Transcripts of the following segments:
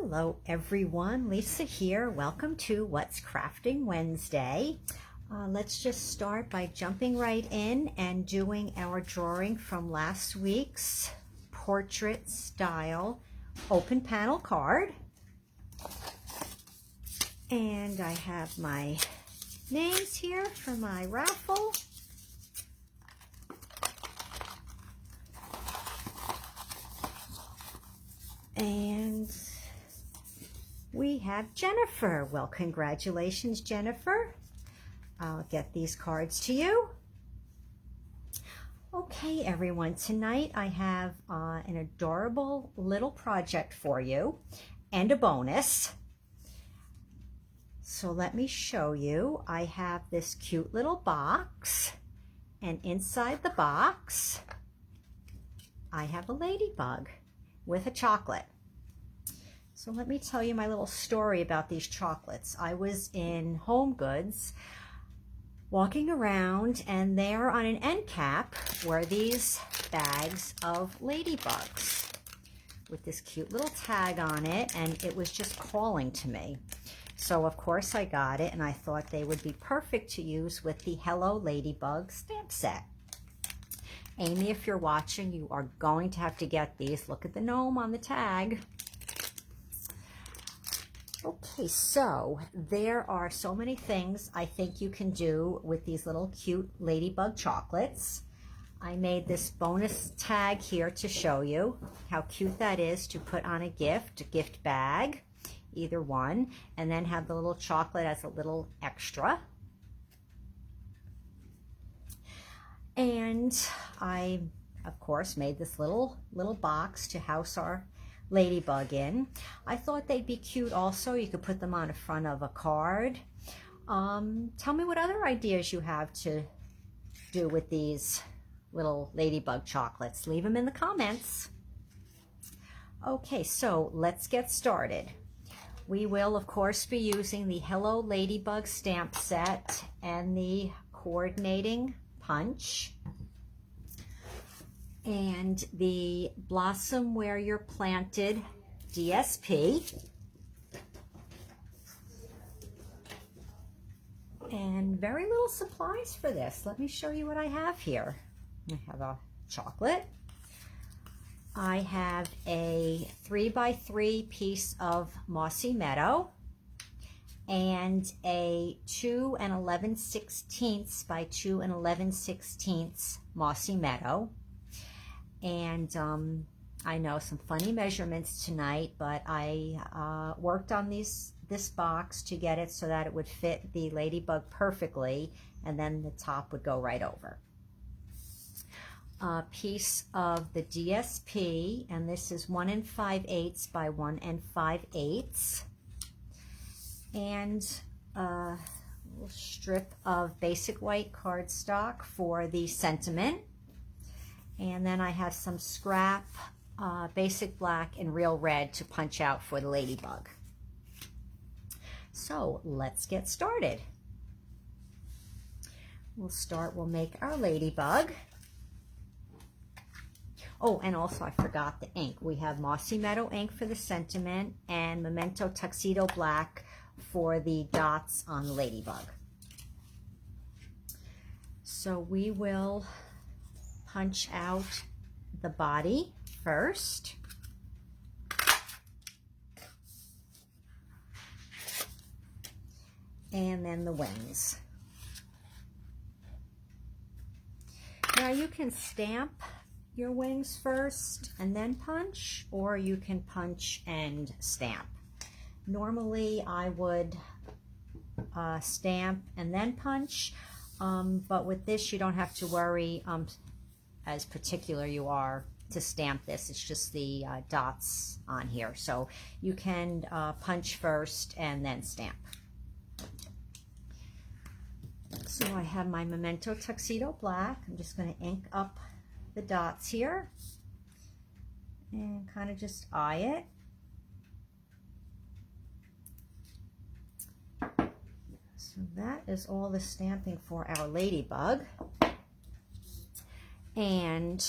Hello everyone, Lisa here. Welcome to What's Crafting Wednesday. Let's just start by jumping right in and doing our drawing from last week's portrait style open panel card. And I have my names here for my raffle. And we have Jennifer. Well, congratulations, Jennifer. I'll get these cards to you. Okay, everyone, tonight I have an adorable little project for you and a bonus. So let me show you. I have this cute little box, and inside the box, I have a ladybug with a chocolate. So let me tell you my little story about these chocolates. I was in Home Goods walking around, and there on an end cap were these bags of ladybugs with this cute little tag on it, and it was just calling to me. So of course I got it, and I thought they would be perfect to use with the Hello Ladybug stamp set. Amy, if you're watching, you are going to have to get these. Look at the gnome on the tag. Okay, so there are so many things I think you can do with these little cute ladybug chocolates. I made this bonus tag here to show you how cute that is to put on a gift bag, either one, and then have the little chocolate as a little extra. And I, of course, made this little box to house our ladybug in. I thought they'd be cute also. You could put them on the front of a card. Tell me what other ideas you have to do with these little ladybug chocolates. Leave them in the comments. Okay, so let's get started. We will, of course, be using the Hello Ladybug stamp set and the coordinating punch and the Blossom Where You're Planted DSP. And very little supplies for this. Let me show you what I have here. I have a chocolate. I have a 3x3 piece of Mossy Meadow and a 2 11/16 by 2 11/16 Mossy Meadow. And I know some funny measurements tonight, but I worked on this box to get it so that it would fit the ladybug perfectly, and then the top would go right over. A piece of the DSP, and this is 1 5/8 by 1 5/8, and a little strip of basic white cardstock for the sentiment. And then I have some scrap basic black and real red to punch out for the ladybug. So let's get started. We'll make our ladybug. Oh, and also I forgot the ink. We have Mossy Meadow ink for the sentiment and Memento Tuxedo black for the dots on the ladybug. So we will punch out the body first. And then the wings. Now you can stamp your wings first and then punch, or you can punch and stamp. Normally I would stamp and then punch, but with this you don't have to worry as particular you are to stamp this. It's just the dots on here. So you can punch first and then stamp. So I have my Memento Tuxedo black. I'm just going to ink up the dots here and kind of just eye it. So that is all the stamping for our ladybug. And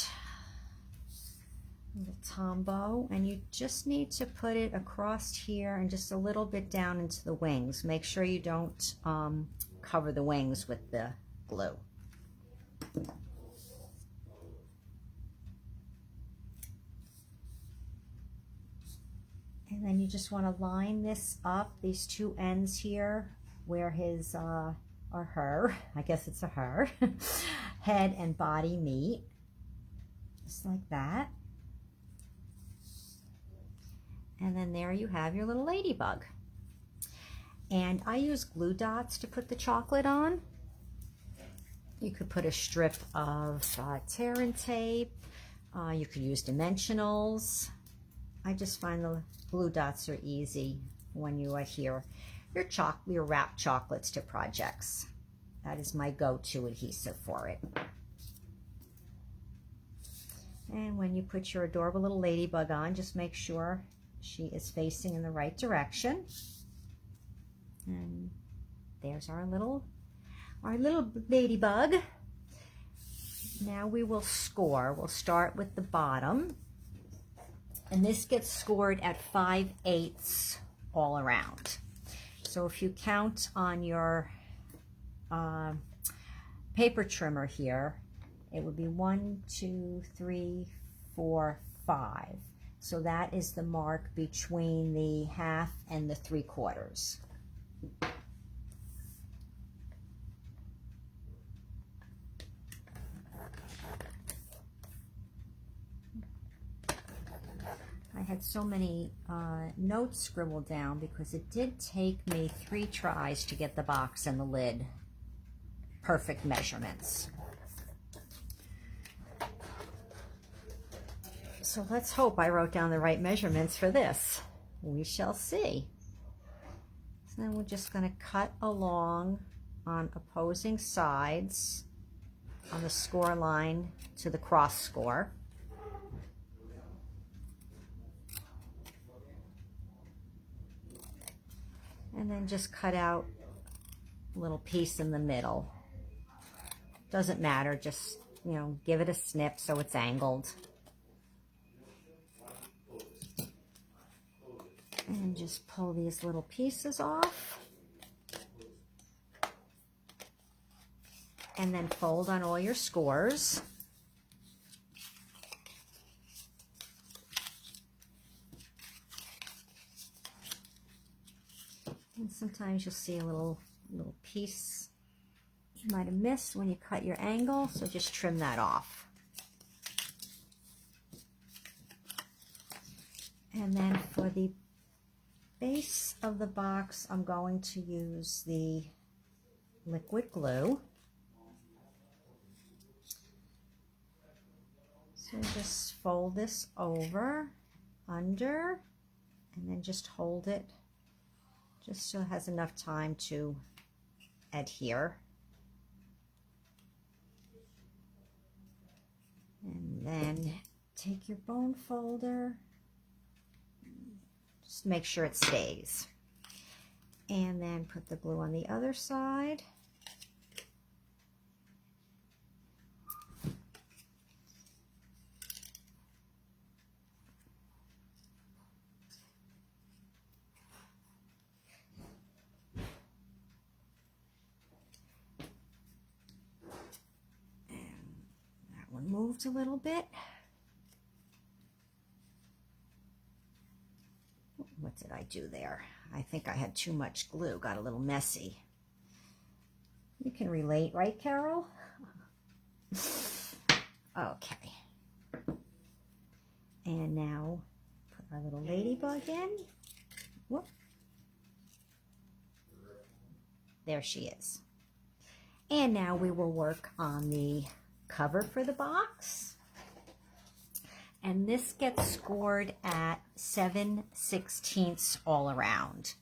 little Tombow, and you just need to put it across here and just a little bit down into the wings. Make sure you don't cover the wings with the glue. And then you just want to line this up, these two ends here, where his, or her, I guess it's a her, head and body meet, just like that. And then there you have your little ladybug. And I use glue dots to put the chocolate on. You could put a strip of tear and tape. You could use dimensionals. I just find the glue dots are easy when you adhere your wrapped chocolates to projects. That is my go-to adhesive for it. And when you put your adorable little ladybug on, just make sure she is facing in the right direction. And there's our little ladybug. Now we will score. We'll start with the bottom. And this gets scored at 5/8 all around. So if you count on your paper trimmer here, it would be 1, 2, 3, 4, 5. So that is the mark between the 1/2 and the 3/4. I had so many notes scribbled down because it did take me 3 tries to get the box and the lid perfect measurements. So let's hope I wrote down the right measurements for this. We shall see. So then we're just going to cut along on opposing sides on the score line to the cross score. And then just cut out a little piece in the middle. Doesn't matter, just, you know, give it a snip so it's angled. And just pull these little pieces off. And then fold on all your scores. And sometimes you'll see a little piece you might have missed when you cut your angle, so just trim that off. And then for the base of the box, I'm going to use the liquid glue. So just fold this over, under, and then just hold it just so it has enough time to adhere. And then take your bone folder, just make sure it stays. And then put the glue on the other side. Moved a little bit. What did I do there? I think I had too much glue, got a little messy. You can relate, right, Carol? Okay. And now put our little ladybug in. Whoop. There she is. And now we will work on the cover for the box, and this gets scored at 7/16 all around.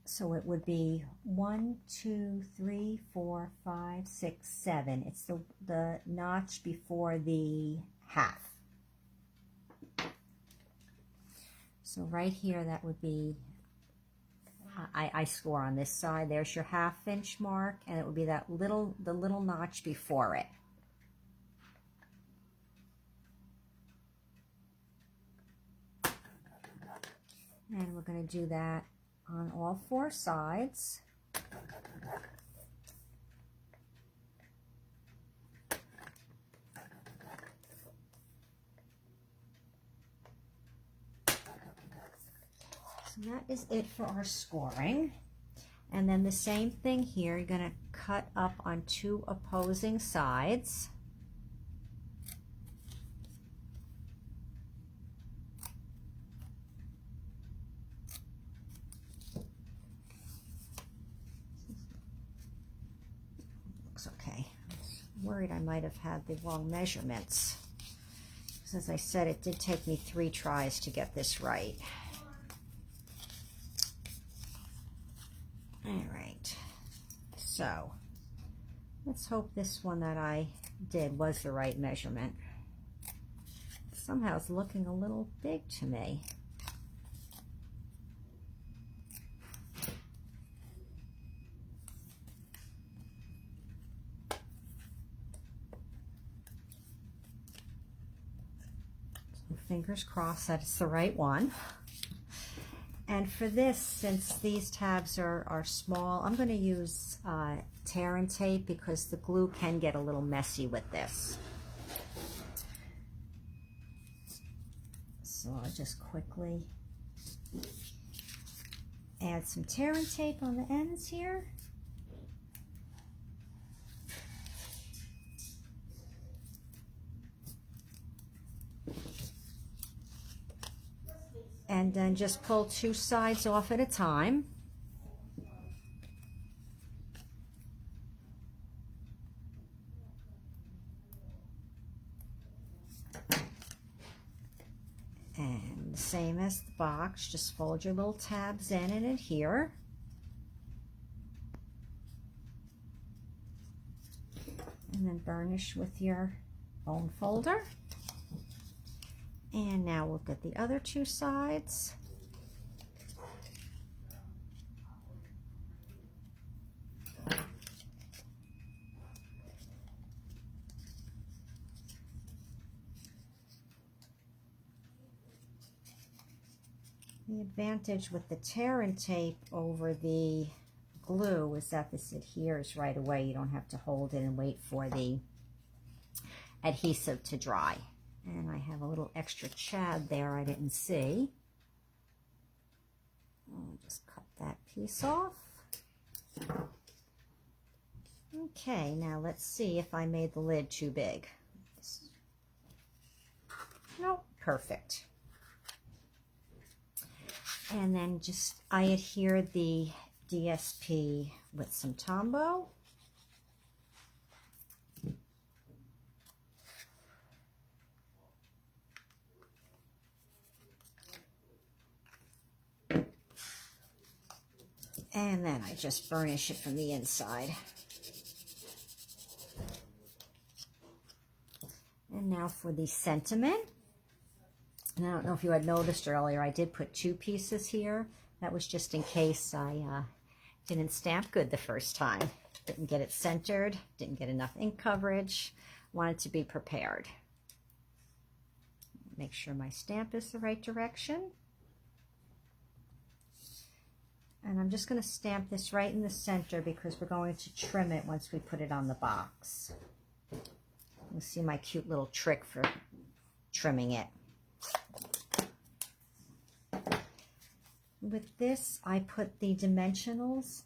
So it would be 1, 2, 3, 4, 5, 6, 7. It's the notch before the 1/2. So right here, that would be, I score on this side. There's your 1/2 inch mark, and it would be the little notch before it. And we're going to do that on all 4 sides. So that is it for our scoring. And then the same thing here, you're going to cut up on 2 opposing sides. Looks okay. I'm worried I might have had the wrong measurements. Because as I said, it did take me 3 tries to get this right. All right, so let's hope this one that I did was the right measurement. Somehow it's looking a little big to me. So fingers crossed that it's the right one. And for this, since these tabs are small, I'm going to use tear and tape because the glue can get a little messy with this. So I'll just quickly add some tear and tape on the ends here. And then just pull 2 sides off at a time. And the same as the box, just fold your little tabs in and adhere. And then burnish with your bone folder. And now look at the other 2 sides. The advantage with the tear and tape over the glue is that this adheres right away. You don't have to hold it and wait for the adhesive to dry. And I have a little extra chad there I didn't see. I'll just cut that piece off. Okay, now let's see if I made the lid too big. Nope, perfect. And then just I adhere the DSP with some Tombow. And then I just burnish it from the inside. And now for the sentiment. And I don't know if you had noticed earlier, I did put 2 pieces here. That was just in case I didn't stamp good the first time. Didn't get it centered, didn't get enough ink coverage. Wanted to be prepared. Make sure my stamp is the right direction. And I'm just going to stamp this right in the center because we're going to trim it once we put it on the box. You'll see my cute little trick for trimming it. With this, I put the dimensionals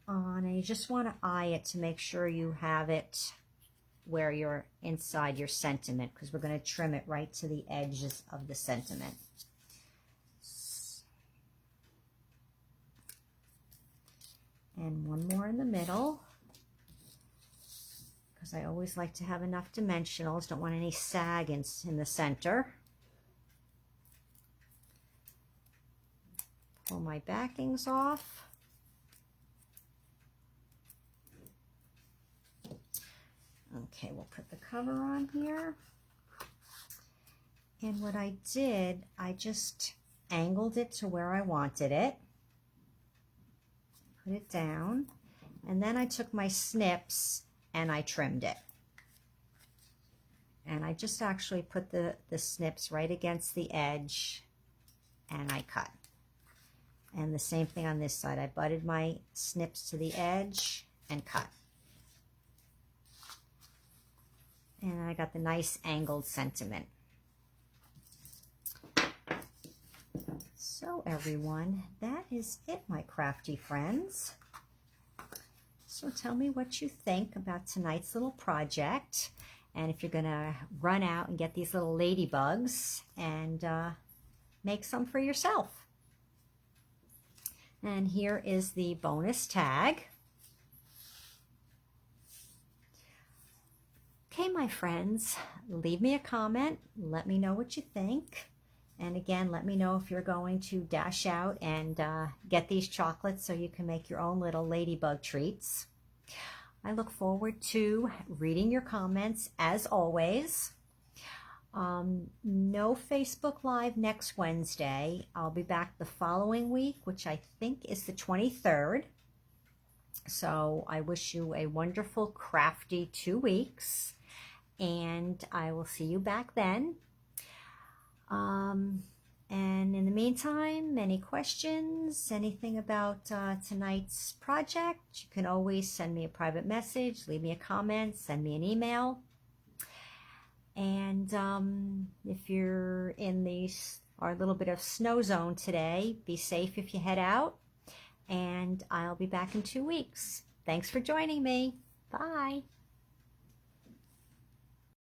on, and you just want to eye it to make sure you have it where you're inside your sentiment, because we're going to trim it right to the edges of the sentiment. And one more in the middle, because I always like to have enough dimensionals. Don't want any sag in the center. Pull my backings off. Okay, we'll put the cover on here. And what I did, I just angled it to where I wanted it. Put it down. And then I took my snips and I trimmed it. And I just actually put the snips right against the edge and I cut. And the same thing on this side. I butted my snips to the edge and cut. And I got the nice angled sentiment. So everyone, that is it, my crafty friends. So tell me what you think about tonight's little project. And if you're gonna run out and get these little ladybugs and make some for yourself. And here is the bonus tag. Okay, my friends, leave me a comment. Let me know what you think. And again, let me know if you're going to dash out and get these chocolates so you can make your own little ladybug treats. I look forward to reading your comments as always. No Facebook Live next Wednesday. I'll be back the following week, which I think is the 23rd. So I wish you a wonderful, crafty 2 weeks, and I will see you back then. And in the meantime, any questions, anything about tonight's project, you can always send me a private message, leave me a comment, send me an email. And if you're in our little bit of snow zone today, be safe if you head out. And I'll be back in 2 weeks. Thanks for joining me. Bye.